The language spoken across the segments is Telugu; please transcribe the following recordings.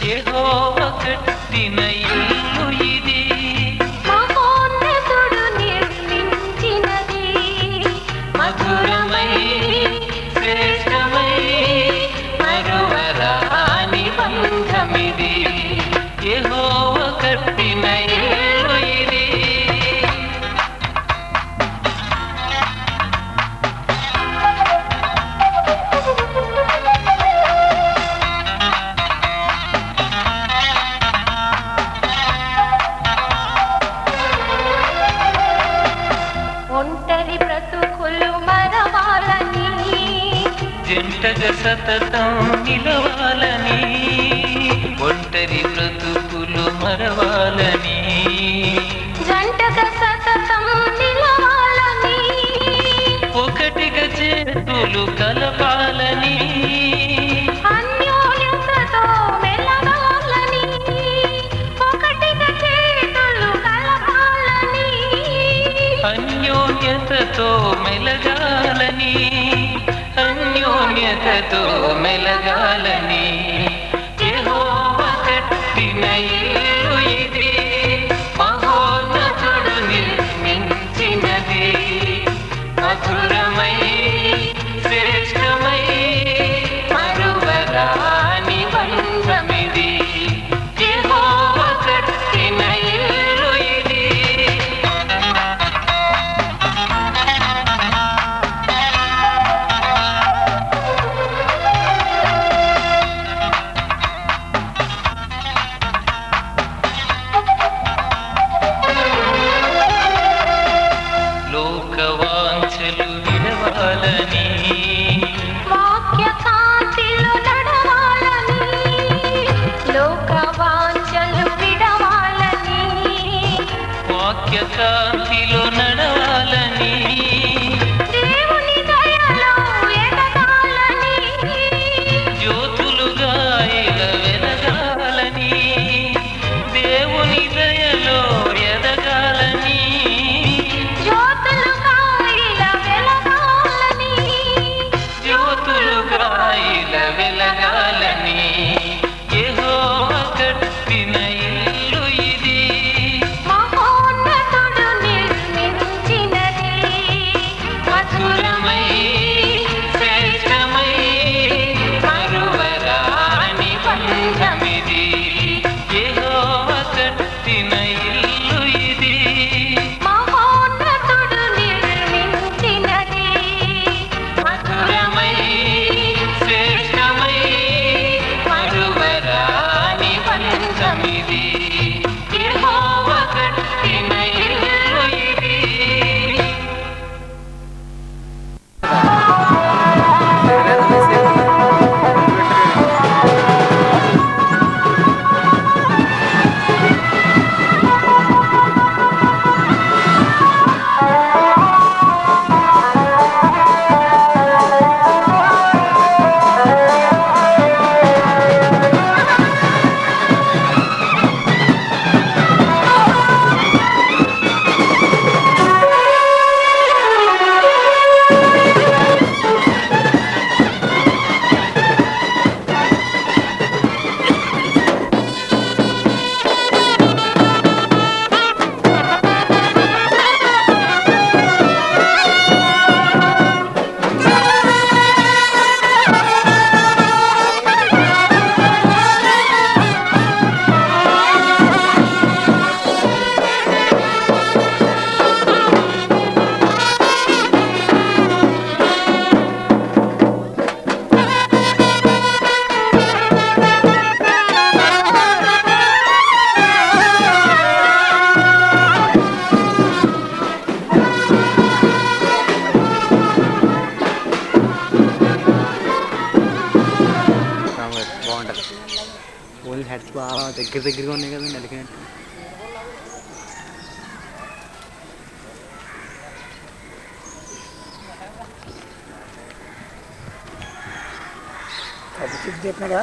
యెహోవా కట్టిన ఇల్లు ఇది, మహోన్నతుడు నిర్మించినది, మధురమై శ్రేష్టమై మరువరాని బంధమిది. యెహోవా కట్టిన ఇల్లు ఇది. ఒంటరి బ్రతుకులు మరవాలని, జంటగా సతతం నిలవాలని, ఒంటరి బ్రతుకులు మరవాలని, జంటగా సతతం నిలవాలని, ఒకటిగా చేతులు కలపాలని, అన్యోన్యతతో మెలగాలని, ఒకటిగా చేతులు కలపాలని, అన్యోన్యతతో మెలగాలని, అన్యోన్యతతో మెలగాలని. యెహోవా కట్టిన ఇల్లు ఇది, మహోన్నతుడు నిర్మించినది, మధురమై శ్రేష్టమై మరువరాని బంధమిది. యెహోవా కట్టిన ఇల్లు ఇది. లోకవాంఛలు విడవాలని, వాక్య కాంతిలో నడవాలని, లోకవాంఛలు విడవాలని, వాక్య కాంతిలో నడవాలని, దేవుని దయలో ఎదగాలని, జ్యోతులుగా ఇలా వెలగాలని, దేవుని దయలో ఎదగాలని, జ్యోతులుగా ఇలా వెలగాలని, జ్యోతులుగా ఇలా వెలగాలని. యెహోవా కట్టిన ఇల్లు ఇది, మహోన్నతుడు నిర్మించినది, మధురమై శ్రేష్టమై మరువరాని బంధమిది. యెహోవా కట్టిన ఇల్లు ఇది, మహోన్నతుడు నిర్మించినది, మధురమై శ్రేష్టమై మరువరాని బంధమిది. యెహోవా కట్టిన ఇల్లు ఇది. బాగుంటుంది. ఓన్లీ హెడ్స్ బాగా దగ్గరగా ఉన్నాయి కదండి అడిగినట్టు. చెప్పినారా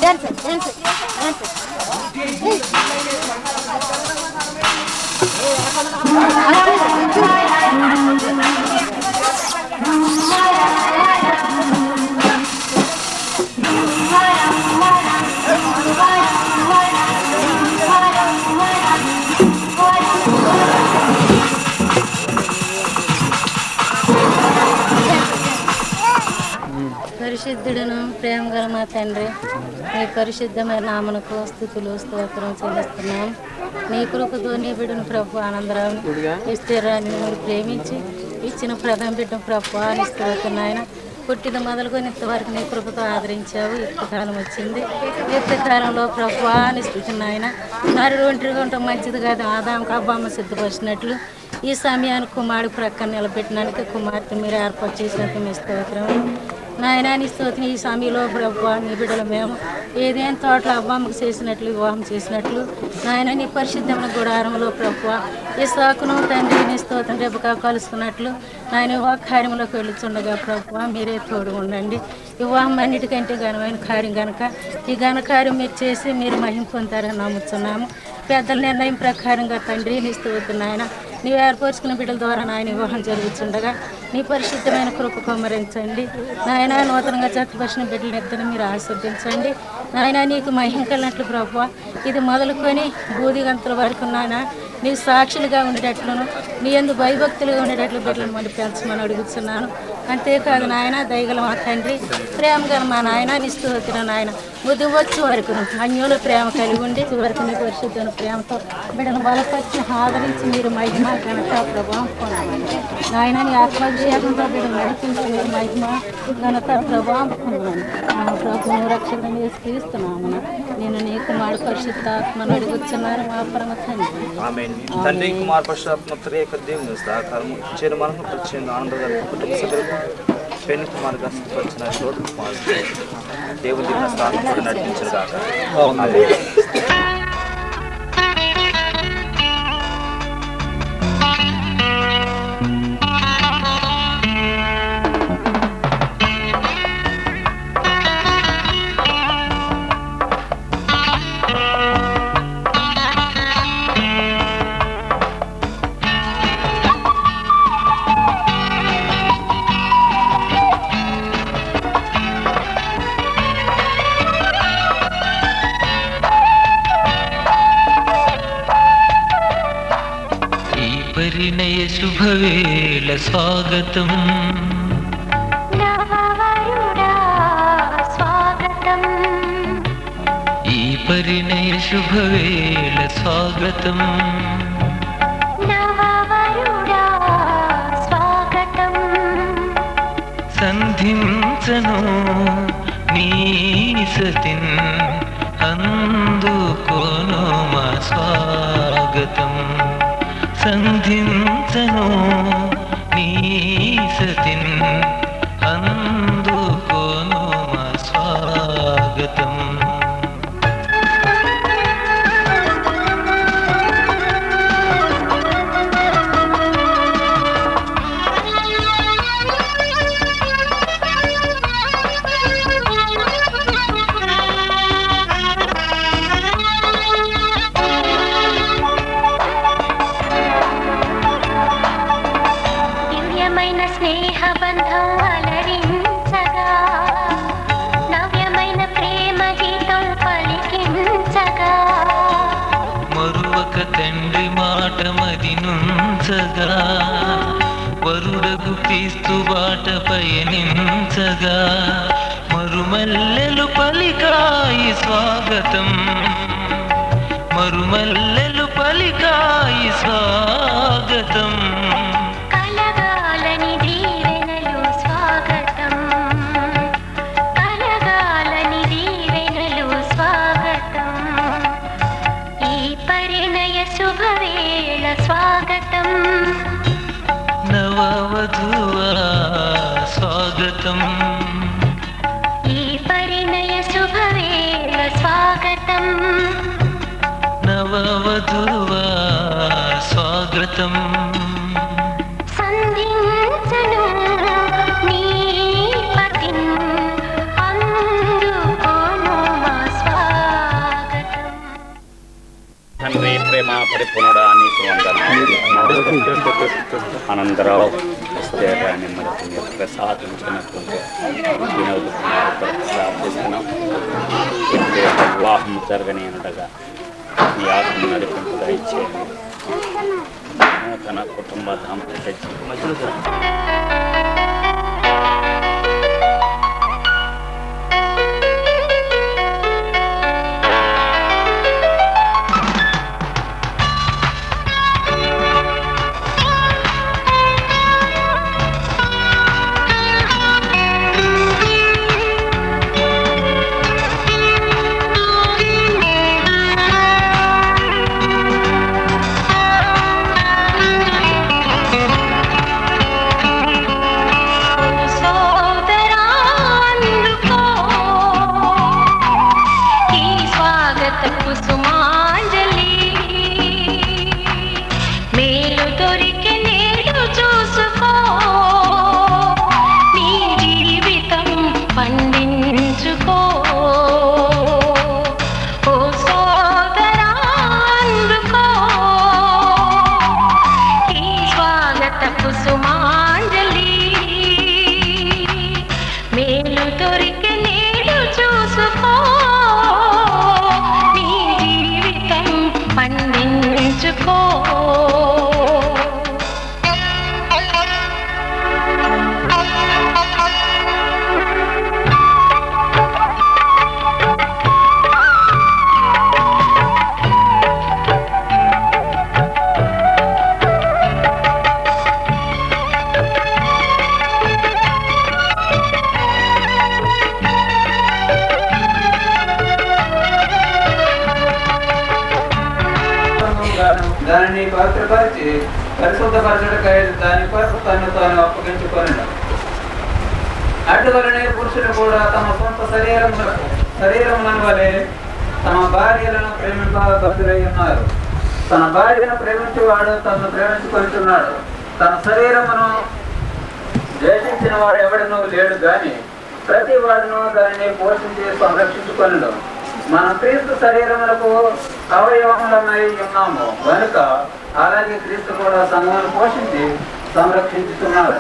డాన్స్ పరిశుద్ధుడును ప్రేమ గల మా తండ్రి, నీ పరిశుద్ధమైన నామనకు స్థుతులు స్తోత్రం చెల్లిస్తున్నాం. నీ కృపతో నీ బిడ్డను ప్రభు ఆనందరావు ఇస్తేరాన్ని మీరు ప్రేమించి ఇచ్చిన ప్రథమ బిడ్డ ప్రభు అని స్తోత్రున్నాయన. పుట్టిన మొదలుకొని ఇంతవరకు నీ కృపతో ఆదరించావు. యుక్తకాలం వచ్చింది. యుక్తకాలంలో ప్రభు అని స్థితున్నాయన మరి ఒంటరిగా ఉండటం మంచిది కాదు. ఆదాంకు అవ్వమ్మ సిద్ధపరిచినట్లు ఈ సమయాన్ని కుమారుడు ప్రక్కన నిలబెట్టడానికి కుమార్తె మీరు ఏర్పాటు చేసినందుకు మీ స్తోత్రం నాయన. నీ స్తోత్రం ఈ సమయంలో ప్రభు నీ బిడ్డలు మేము ఏదైనా తోటలో అవ్వమ్మకు చేసినట్లు వివాహం చేసినట్లు నాయన నీ పరిశుద్ధమైన గుడారంలో ప్రభు ఈ సాకును తండ్రి నీ స్తోత్రం రేపుగా కలుసుకున్నట్లు నాయన వివాహ కార్యంలోకి వెళ్ళుచుండగా ప్రభు మీరే తోడు ఉండండి. వివాహం అన్నిటికంటే ఘనమైన కార్యం కనుక ఈ ఘనకార్యం మీరు చేసి మీరు మహిమ పొందుతారని నమ్ముతున్నాము. పెద్దల నిర్ణయం ప్రకారంగా తండ్రి నీ స్తోత్రం నాయన నీవు ఏర్పరుచుకున్న బిడ్డల ద్వారా నాయన వివాహం జరుగుతుండగా నీ పరిశుద్ధమైన కృప కుమ్మరించండి నాయన. నూతనంగా జతపరిచిన బిడ్డలను ఎత్తున మీరు ఆశీర్వదించండి నాయన. నీకు మహిమ కలిగినట్లు ప్రభువ ఇది మొదలుకొని బూది గంతుల వరకు నాయన నీ సాక్షులుగా ఉండేటట్లును నీ యందు భయభక్తులుగా ఉండేటట్లు బిడ్డలను మళ్ళీ పెంచమని అడుగుతున్నాను. అంతేకాదు నాయన దయగల మా తండ్రి ప్రేమ గల మా నాయన నీ స్తోత్రం నాయన. బుద్ధి వచ్చే వరకు అన్యుల ప్రేమ కలిగి ఉండి వరకు నీ పరిశుద్ధమైన ప్రేమతో బిడ్డను బలపరిచి ఆదరించి మీరు మహిమ ఘనత ప్రభావం పొందాలి నాయన. నీ ఆత్మాభిషేకంతో బిడ్డను నడిపించి మీరు మహిమ ఘనత ప్రభావం పొందాలి. ప్రభుత్వం రక్షణ తీసుకున్నాము. నేను నీ కుమారుడు పరిశుద్ధాత్మను అడుగుతున్నాను మా పరమ తండ్రి. తండ్రి కుమార్ పరిశుద్ధాత్మ త్రియేక దేవుని సహకారం చిరుమలను పరిచయం ఆనందగారి కుటుంబ సభ్యులకు పెళ్లి కుమార్ గారు వచ్చిన చోటు కుమార్ దేవుని స్థానం నడిపించారు కాక. పరిణయ శుభవేళ స్వాగతం నవవరుడా స్వాగతం ఈ పరిణయ శుభవేళ స్వాగతం నవవరుడా స్వాగతం సంధించను నీ సతిన్ అందుకోను మా స్వాగతం సంధించను నీ సతిన్ అందుకోను మా స్వాగతం స్నేహబంధం అలరించగా నవ్యమైన ప్రేమ గీతం పలికించగా మరువక తండ్రి మాట మది నుంచగా వరుడకు క్రీస్తు బాట పయనించగా మరుమల్లెలు పలికాయి స్వాగతం మరుమల్లెలు పలికాయి స్వాగతం స్వాగతం నవవధువా స్వాగతం ఈ పరిణయ శుభవేళ స్వాగతం నవవధువా స్వాగతం సంధించను నీ పతిన్ అందుకోను మా స్వాగతం. తండ్రి ప్రేమ పరిపూర్ణుడా నీకు వందనాలు. అనంతరావు స్థిరాన్ని మనకు మీరు ప్రసాదించినటువంటి వినోద్ కుమార్ ప్రార్థిస్తున్నాం. ఇప్పుడే వివాహం జరగనేనుడగా మీ ఆత్మ నడిపింపు దయచేయండి. నూతన కుటుంబ దాంపత్య దొరికి నేడు చూసుకో నీ జీవితం పండించుకో దానిని పవిత్రపరిచి పరిశుద్ధపరచడకై దాని కొరకు తను తాను అప్పగించుకొనెను. అటువలనే పురుషులు కూడా తమ సొంత శరీరములను వలె తమ భార్యలను ప్రేమింపబద్ధులై ఉన్నారు. తన భార్యను ప్రేమించేవాడు తనను ప్రేమించుకొంటున్నాడు. తన శరీరమును ద్వేషించిన వాడు ఎవడనూ లేడు గాని ప్రతి వాడును దానిని పోషించి సంరక్షించుకొనెను. మన క్రీస్తు శరీరములకు అవయవములమై ఉన్నాము కనుక అలాగే క్రీస్తు కూడా సంఘమును పోషించి సంరక్షించుతున్నారు.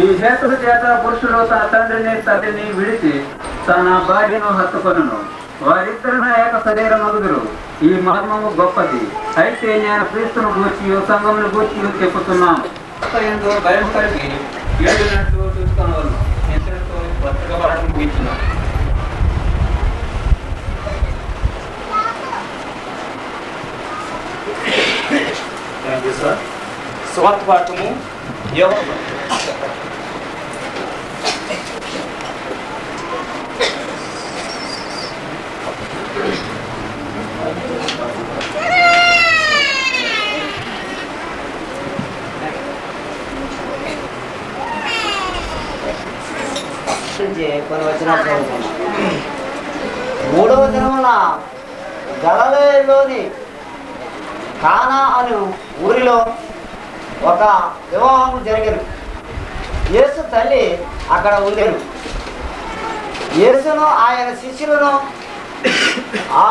ఈ హేతువు చేత పురుషులు తన తండ్రిని తల్లిని విడిచి తన భార్యను హత్తుకొనును. వారిద్దరిన ఏక శరీరమగుదురు. ఈ మర్మము గొప్పది. అయితే నేను క్రీస్తును గూర్చి సంఘమును గూర్చి చెప్పుతున్నాను. భయం కలిగి ఏడినట్టు చూసుకొనవలను. ఎంతతో పత్రిక పాఠం ముగించున్నాను. స్వార్థ పాఠము యోగము. కొన్ని వచ్చినప్పుడు 3వ దినమున గలిలయలోని కానా అను ఊరిలో ఒక వివాహం జరిగింది. యేసు తల్లి అక్కడ ఉండేను. యేసును ఆయన శిష్యులను ఆ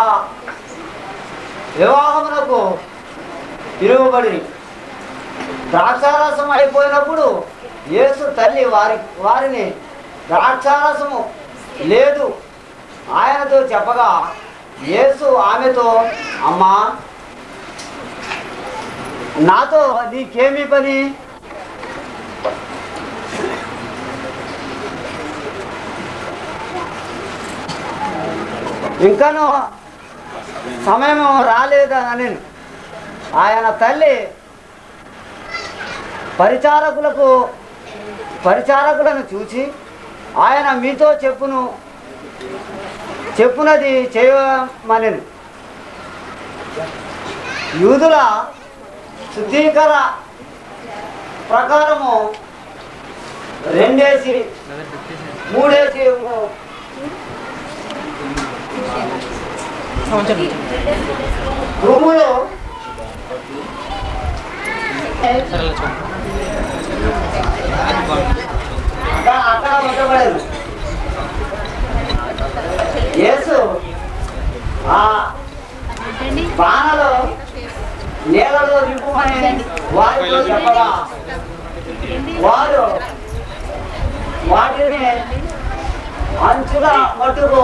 వివాహమునకు పిలువబడి ద్రాక్షారసం అయిపోయినప్పుడు యేసు తల్లి వారిని ద్రాక్షారసము లేదు ఆయనతో చెప్పగా యేసు ఆమెతో, అమ్మా నాతో నీకేమీ పని? ఇంకనూ సమయం రాలేదని ఆయన తల్లి పరిచారకులను చూసి ఆయన మీతో చెప్పునది చేయమని యూదుల శుద్ధీకర ప్రకారము 2 3 రూములో అక్కడ ఉండబడదు. యేసు ఆ బాణలో నీళ్ళలో నింపుమని వారితో చెప్పగా వారు వాటిని అంచుల మట్టుకు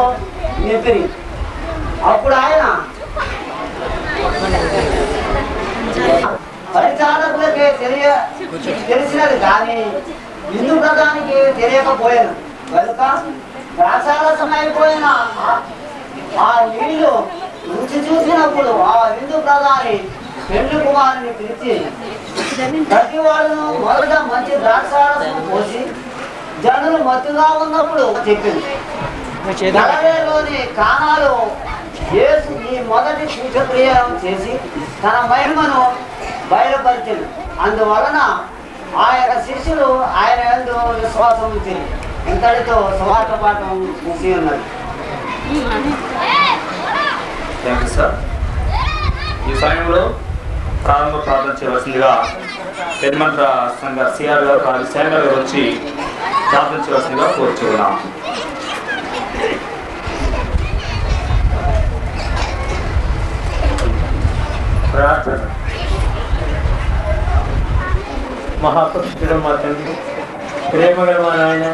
నింపిరి. అప్పుడు ఆయన పరిచారకులకే తెలిసినది కానీ హిందూ ప్రధానికి తెలియకపోయాను కనుక ద్రాక్షారసం అయిపోయిన ఆ నీళ్లు రుచి చూసినప్పుడు ఆ హిందూ ప్రధాని పెళ్లి కుమారుని పిలిచి ప్రతి వాళ్ళను మొదట మంచి ద్రాక్షారసం పోసి జనులు మత్తుగా ఉన్నప్పుడు చెప్పింది. గలిలయలోని కానాలో యేసు ఈ మొదటి సూచక్రియ చేసి తన మహిమను బయలుపరిచింది. అందువలన ఆయన శిష్యులు ఆయన యందు విశ్వాసం ఉంచింది. ఇంతటితో సువార్త పాఠం ముగిసి ఉన్నది. Thank you sir. ఈ సమయంలో ప్రారంభ ప్రార్థన చేయవలసిందిగా పెద్దమంత్ర సంఘ సిఆర్ గారు శాంగ గారు వచ్చి ప్రార్థన చేయవలసిందిగా కోరుచున్నాం. ప్రార్థన. మహాపురుషుడు మా తండ్రి, ప్రేమగల మా నాయన,